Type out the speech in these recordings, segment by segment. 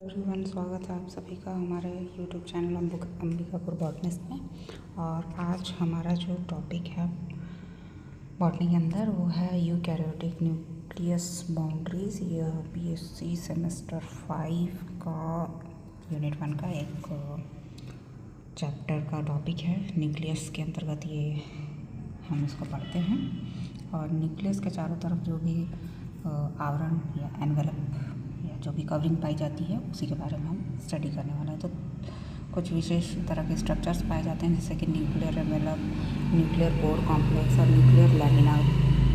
Everyone, स्वागत है आप सभी का हमारे यूट्यूब चैनल अंबिकापुर बॉटनिस्ट में। और आज हमारा जो टॉपिक है बॉटनी के अंदर वो है यूकैरियोटिक न्यूक्लियस बाउंड्रीज। यह बीएससी सेमेस्टर 5 का यूनिट 1 का एक चैप्टर का टॉपिक है। न्यूक्लियस के अंतर्गत ये हम इसको पढ़ते हैं और न्यूक्लियस के चारों तरफ जो भी आवरण या एनवेलप या जो भी कवरिंग पाई जाती है उसी के बारे में हम स्टडी करने वाले हैं। तो कुछ विशेष तरह के स्ट्रक्चर्स पाए जाते हैं जैसे कि nuclear envelope, nuclear pore complex और न्यूक्लियर लैमिना।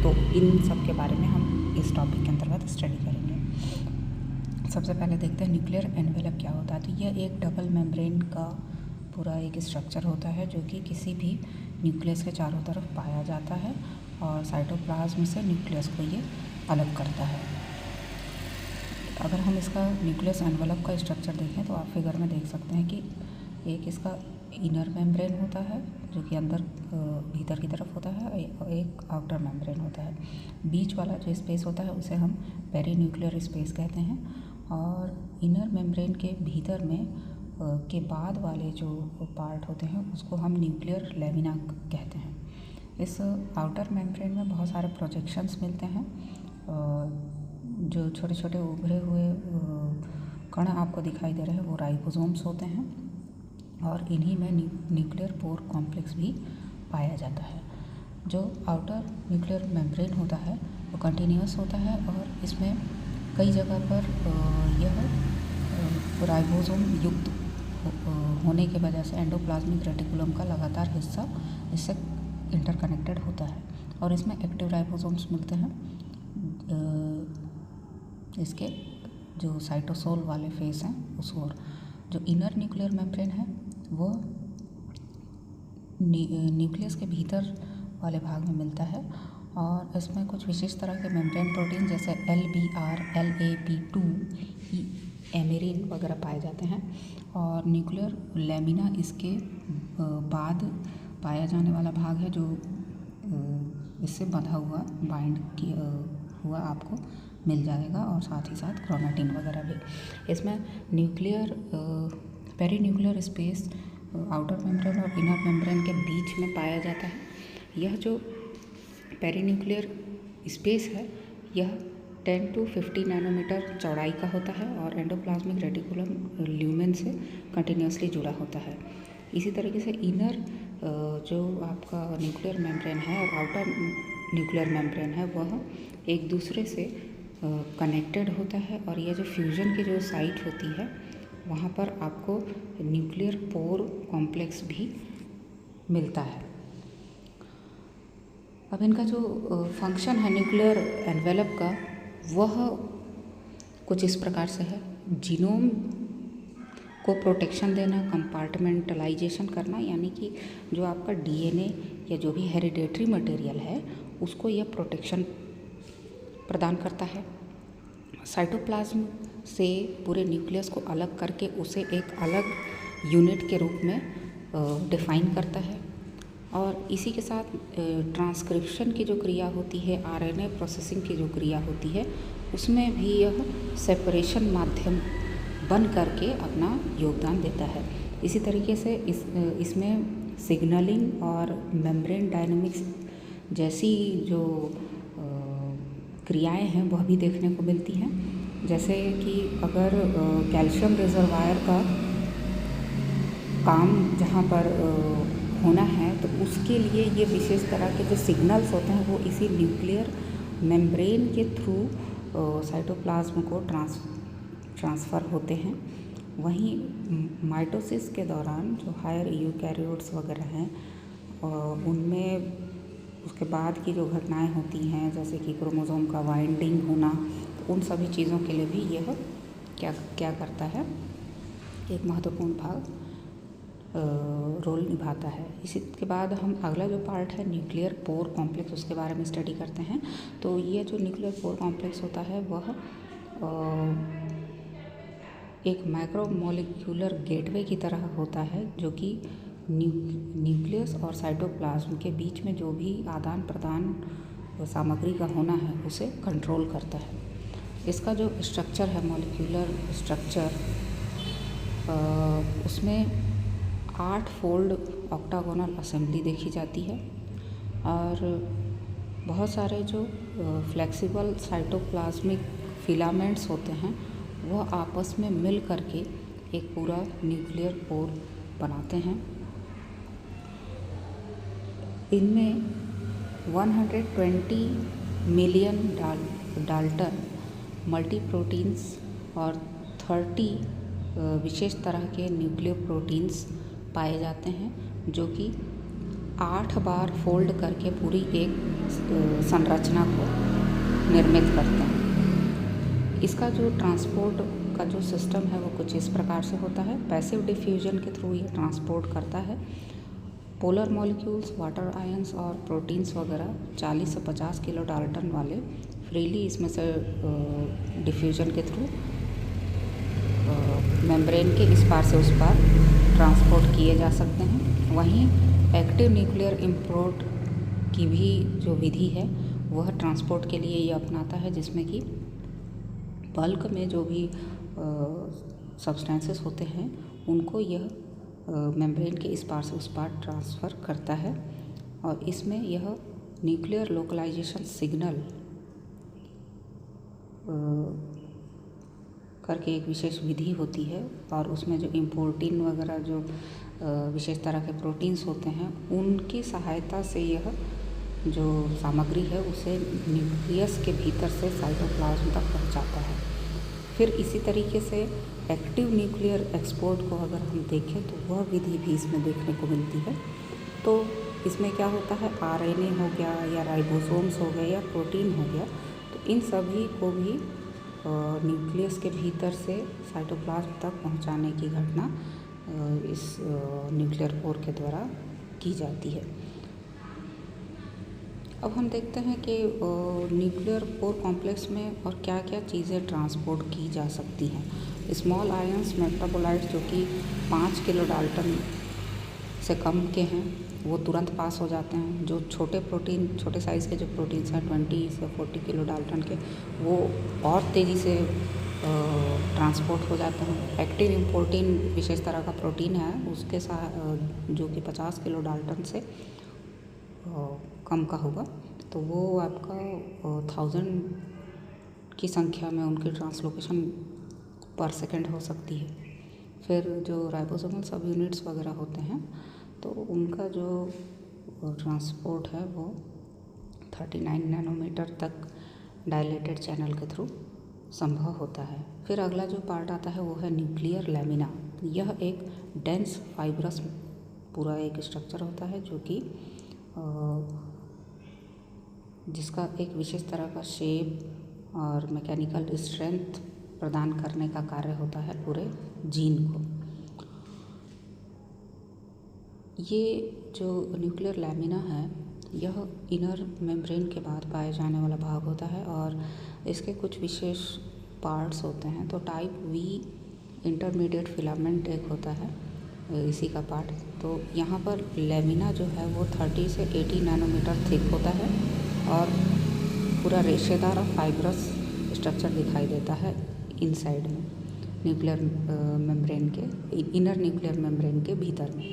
तो इन सब के बारे में हम इस टॉपिक के अंतर्गत स्टडी करेंगे। सबसे पहले देखते हैं न्यूक्लियर एनवेलप क्या होता है। तो यह एक डबल मेम्ब्रेन का पूरा एक स्ट्रक्चर होता है जो कि किसी भी न्यूक्लियस के चारों तरफ पाया जाता है और साइटोप्लाज्म से न्यूक्लियस को ये अलग करता है। अगर हम इसका न्यूक्लियस एनवेलप का स्ट्रक्चर देखें तो आप फिगर में देख सकते हैं कि एक इसका इनर मेम्ब्रेन होता है जो कि अंदर भीतर की तरफ होता है और एक आउटर मेम्ब्रेन होता है। बीच वाला जो स्पेस होता है उसे हम पेरीन्यूक्लियर स्पेस कहते हैं और इनर मेम्ब्रेन के भीतर में के बाद वाले जो पार्ट होते हैं उसको हम न्यूक्लियर लैमिना कहते हैं। इस आउटर मेम्ब्रेन में बहुत सारे प्रोजेक्शंस मिलते हैं। जो छोटे छोटे उभरे हुए कण आपको दिखाई दे रहे हैं वो राइबोसोम्स होते हैं और इन्हीं में न्यूक्लियर पोर कॉम्प्लेक्स भी पाया जाता है। जो आउटर न्यूक्लियर मेम्ब्रेन होता है वो कंटिन्यूस होता है और इसमें कई जगह पर यह राइबोसोम युक्त होने की वजह से एंडोप्लाज्मिक रेटिकुलम का लगातार हिस्सा इससे इंटरकनेक्टेड होता है और इसमें एक्टिव राइबोसोम्स मिलते हैं। इसके जो साइटोसोल वाले फेस हैं उस ओर जो इनर न्यूक्लियर मेम्ब्रेन है वो न्यूक्लियस के भीतर वाले भाग में मिलता है और इसमें कुछ विशेष तरह के मेम्ब्रेन प्रोटीन जैसे LBR, LAP2, एमेरिन वगैरह पाए जाते हैं। और न्यूक्लियर लैमिना इसके बाद पाया जाने वाला भाग है जो इससे बंधा हुआ बाइंड किया हुआ आपको मिल जाएगा और साथ ही साथ क्रोमैटिन वगैरह भी। इसमें nuclear perinuclear space outer membrane और इनर मेम्ब्रेन के बीच में पाया जाता है। यह जो पेरीन्यूक्लियर स्पेस है यह 10 to 50 नैनोमीटर चौड़ाई का होता है और एंडोप्लाज्मिक रेटिकुलम ल्यूमेन से कंटिन्यूसली जुड़ा होता है। इसी तरीके से इनर जो आपका न्यूक्लियर मेम्ब्रेन है और आउटर न्यूक्लियर मेम्ब्रेन है वह एक दूसरे से कनेक्टेड होता है और यह जो फ्यूजन की जो साइट होती है वहाँ पर आपको न्यूक्लियर पोर कॉम्प्लेक्स भी मिलता है। अब इनका जो फंक्शन है न्यूक्लियर एनवेलप का वह कुछ इस प्रकार से है। जीनोम को प्रोटेक्शन देना, कंपार्टमेंटलाइजेशन करना, यानी कि जो आपका DNA या जो भी हेरिडेटरी मटेरियल है उसको यह प्रोटेक्शन प्रदान करता है। साइटोप्लाज्म से पूरे न्यूक्लियस को अलग करके उसे एक अलग यूनिट के रूप में डिफाइन करता है और इसी के साथ ट्रांसक्रिप्शन की जो क्रिया होती है, RNA प्रोसेसिंग की जो क्रिया होती है उसमें भी यह सेपरेशन माध्यम बन करके अपना योगदान देता है। इसी तरीके से इसमें सिग्नलिंग और मेम्ब्रेन डायनामिक्स जैसी जो क्रियाएं हैं वह भी देखने को मिलती हैं। जैसे कि अगर कैल्शियम रिजर्वायर का काम जहाँ पर होना है तो उसके लिए ये विशेष तरह के जो सिग्नल्स होते हैं वो इसी न्यूक्लियर मेम्ब्रेन के थ्रू साइटोप्लाज्म को ट्रांसफ़र होते हैं। वहीं माइटोसिस के दौरान जो हायर यूकैरियोट्स वगैरह हैं उनमें उसके बाद की जो घटनाएं होती हैं जैसे कि क्रोमोसोम का वाइंडिंग होना, तो उन सभी चीज़ों के लिए भी यह क्या करता है, एक महत्वपूर्ण भाग रोल निभाता है। इसी के बाद हम अगला जो पार्ट है न्यूक्लियर पोर कॉम्प्लेक्स उसके बारे में स्टडी करते हैं। तो ये जो न्यूक्लियर पोर कॉम्प्लेक्स होता है वह एक मैक्रोमोलिक्यूलर गेटवे की तरह होता है जो कि न्यूक्लियस और साइटोप्लाज्म के बीच में जो भी आदान प्रदान सामग्री का होना है उसे कंट्रोल करता है। इसका जो स्ट्रक्चर है, मॉलिक्यूलर स्ट्रक्चर, उसमें 8 फोल्ड ऑक्टागोनल असेंबली देखी जाती है और बहुत सारे जो फ्लेक्सिबल साइटोप्लाज्मिक फिलामेंट्स होते हैं वह आपस में मिल करके एक पूरा न्यूक्लियर पोर बनाते हैं। इनमें 120 मिलियन डाल्टन मल्टीप्रोटीन्स और 30 विशेष तरह के न्यूक्लियोप्रोटीन्स पाए जाते हैं जो कि 8 बार फोल्ड करके पूरी एक संरचना को निर्मित करते हैं। इसका जो ट्रांसपोर्ट का जो सिस्टम है वो कुछ इस प्रकार से होता है। पैसिव डिफ्यूजन के थ्रू ये ट्रांसपोर्ट करता है। पोलर मॉलिक्यूल्स, वाटर आयंस और प्रोटीन्स वगैरह 40 से 50 किलो डाल्टन वाले फ्रीली इसमें से डिफ्यूजन के थ्रू मेम्ब्रेन के इस पार से उस पार ट्रांसपोर्ट किए जा सकते हैं। वहीं एक्टिव न्यूक्लियर इम्पोर्ट की भी जो विधि है वह ट्रांसपोर्ट के लिए ये अपनाता है, जिसमें कि बल्क में जो भी सब्सटेंसेस होते हैं उनको यह मेम्ब्रेन के इस पार से उस पार ट्रांसफ़र करता है। और इसमें यह न्यूक्लियर लोकलाइजेशन सिग्नल करके एक विशेष विधि होती है और उसमें जो इम्पोर्टिन वगैरह जो विशेष तरह के प्रोटीन्स होते हैं उनकी सहायता से यह जो सामग्री है उसे न्यूक्लियस के भीतर से साइटोप्लाज्म तक पहुंचाता है। फिर इसी तरीके से एक्टिव न्यूक्लियर एक्सपोर्ट को अगर हम देखें तो वह विधि भी इसमें देखने को मिलती है। तो इसमें क्या होता है, आरएनए हो गया या राइबोसोम्स हो गए या प्रोटीन हो गया, तो इन सभी को भी न्यूक्लियस के भीतर से साइटोप्लाज्म तक पहुंचाने की घटना इस न्यूक्लियर पोर के द्वारा की जाती है। अब हम देखते हैं कि न्यूक्लियर पोर कॉम्प्लेक्स में और क्या क्या चीज़ें ट्रांसपोर्ट की जा सकती हैं। स्मॉल आयंस मेटाबोलाइट्स जो कि 5 किलो डाल्टन से कम के हैं वो तुरंत पास हो जाते हैं। जो छोटे प्रोटीन, छोटे साइज़ के जो प्रोटीन्स हैं 20 से 40 किलो डाल्टन के, वो और तेज़ी से ट्रांसपोर्ट हो जाते हैं। एक्टिव इम्पोर्टिन विशेष तरह का प्रोटीन है उसके साथ जो कि 50 किलो डाल्टन से कम का होगा, तो वो आपका 1000 की संख्या में उनकी ट्रांसलोकेशन पर सेकंड हो सकती है। फिर जो राइबोसोमल सब यूनिट्स वगैरह होते हैं तो उनका जो ट्रांसपोर्ट है वो 39 नैनोमीटर तक डायलेटेड चैनल के थ्रू संभव होता है। फिर अगला जो पार्ट आता है वो है न्यूक्लियर लैमिना। यह एक डेंस फाइब्रस पूरा एक स्ट्रक्चर होता है जो कि जिसका एक विशेष तरह का शेप और मैकेनिकल स्ट्रेंथ प्रदान करने का कार्य होता है पूरे जीन को। ये जो न्यूक्लियर लैमिना है यह इनर मेम्ब्रेन के बाद पाए जाने वाला भाग होता है और इसके कुछ विशेष पार्ट्स होते हैं। तो टाइप वी इंटरमीडिएट फिलामेंट एक होता है इसी का पार्ट। तो यहाँ पर लैमिना जो है वो 30 से 80 नैनोमीटर थिक होता है और पूरा रेशेदार और फाइब्रस स्ट्रक्चर दिखाई देता है इनसाइड में न्यूक्लियर मेम्ब्रेन के, इनर न्यूक्लियर मेम्ब्रेन के भीतर में।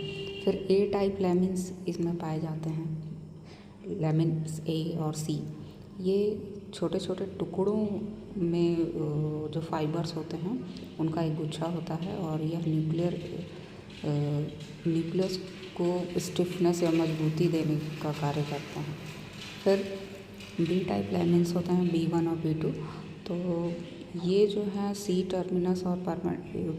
फिर ए टाइप लैमिन्स इसमें पाए जाते हैं, लैमिन्स ए और सी। ये छोटे छोटे टुकड़ों में जो फाइबर्स होते हैं उनका एक गुच्छा होता है और यह न्यूक्लियस को स्टिफनेस या मजबूती देने का कार्य करते हैं। फिर बी टाइप लैमिन्स होते हैं, B1 और B2। तो ये जो है सी टर्मिनस और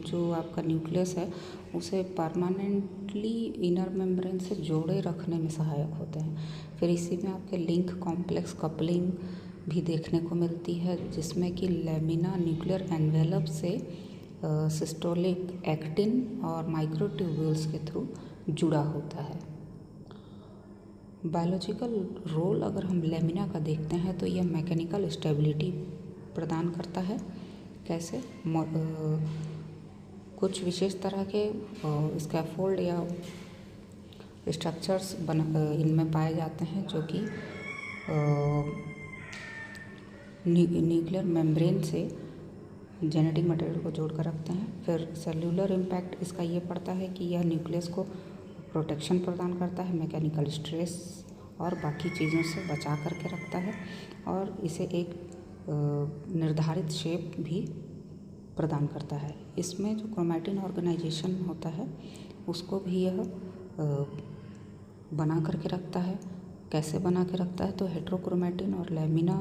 जो आपका न्यूक्लियस है उसे परमानेंटली इनर मेम्ब्रेन से जोड़े रखने में सहायक होते हैं। फिर इसी में आपके लिंक कॉम्प्लेक्स कपलिंग भी देखने को मिलती है जिसमें कि लैमिना न्यूक्लियर एनवेलप से सिस्टोलिक एक्टिन और माइक्रोट्यूब्यूल्स के थ्रू जुड़ा होता है। बायोलॉजिकल रोल अगर हम लैमिना का देखते हैं तो यह मैकेनिकल स्टेबिलिटी प्रदान करता है। कैसे? कुछ विशेष तरह के स्कैफोल्ड या स्ट्रक्चर्स इनमें पाए जाते हैं जो कि न्यूक्लियर मेम्ब्रेन से जेनेटिक मटेरियल को जोड़ कर रखते हैं। फिर सेल्यूलर इम्पैक्ट इसका ये पड़ता है कि यह न्यूक्लियस को प्रोटेक्शन प्रदान करता है, मैकेनिकल स्ट्रेस और बाकी चीज़ों से बचा करके रखता है और इसे एक निर्धारित शेप भी प्रदान करता है। इसमें जो क्रोमैटिन ऑर्गेनाइजेशन होता है उसको भी यह बना करके रखता है। कैसे बना के रखता है तो हेट्रोक्रोमैटिन और लैमिना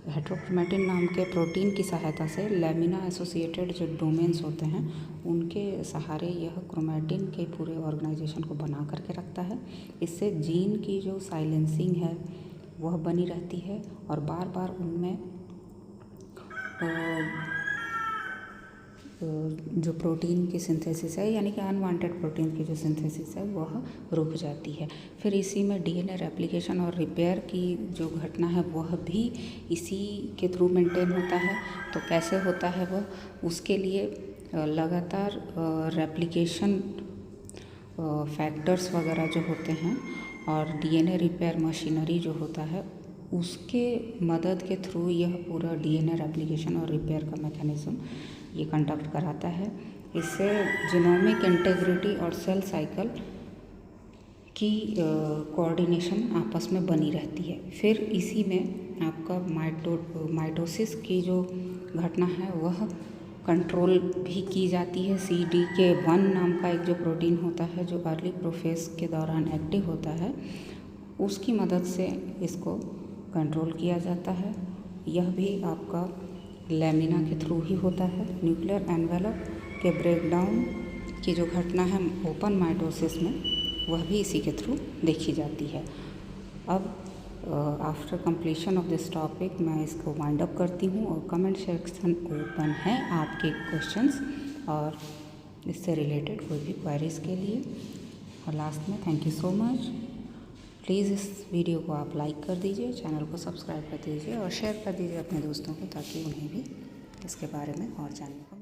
हेट्रोक्रोमैटिन नाम के प्रोटीन की सहायता से लैमिना एसोसिएटेड जो डोमेन्स होते हैं उनके सहारे यह क्रोमैटिन के पूरे ऑर्गेनाइजेशन को बना करके रखता है। इससे जीन की जो साइलेंसिंग है वह बनी रहती है और बार बार उनमें जो प्रोटीन की सिंथेसिस है यानी कि अनवांटेड प्रोटीन की जो सिंथेसिस है वह रुक जाती है। फिर इसी में डीएनए रेप्लिकेशन और रिपेयर की जो घटना है वह भी इसी के थ्रू मेंटेन होता है। तो कैसे होता है वह, उसके लिए लगातार रेप्लिकेशन फैक्टर्स वगैरह जो होते हैं और डीएनए रिपेयर मशीनरी जो होता है उसके मदद के थ्रू यह पूरा डीएनए रेप्लिकेशन और रिपेयर का मैकेनिज़्म ये कंडक्ट कराता है। इससे जीनोमिक इंटेग्रिटी और सेल साइकिल की कोऑर्डिनेशन आपस में बनी रहती है। फिर इसी में आपका माइटोसिस की जो घटना है वह कंट्रोल भी की जाती है। CDK1 नाम का एक जो प्रोटीन होता है जो अर्ली प्रोफेज के दौरान एक्टिव होता है उसकी मदद से इसको कंट्रोल किया जाता है। यह भी आपका लैमिना के थ्रू ही होता है। न्यूक्लियर एनवेलप के ब्रेकडाउन की जो घटना है ओपन माइटोसिस में वह भी इसी के थ्रू देखी जाती है। अब after completion of this topic मैं इसको वाइंड अप करती हूँ और कमेंट सेक्शन ओपन है आपके क्वेश्चंस और इससे रिलेटेड कोई भी क्वेरीज़ के लिए। और लास्ट में thank you so much. Please इस वीडियो को आप लाइक कर दीजिए, चैनल को सब्सक्राइब कर दीजिए और शेयर कर दीजिए अपने दोस्तों को ताकि उन्हें भी इसके बारे में और जानने को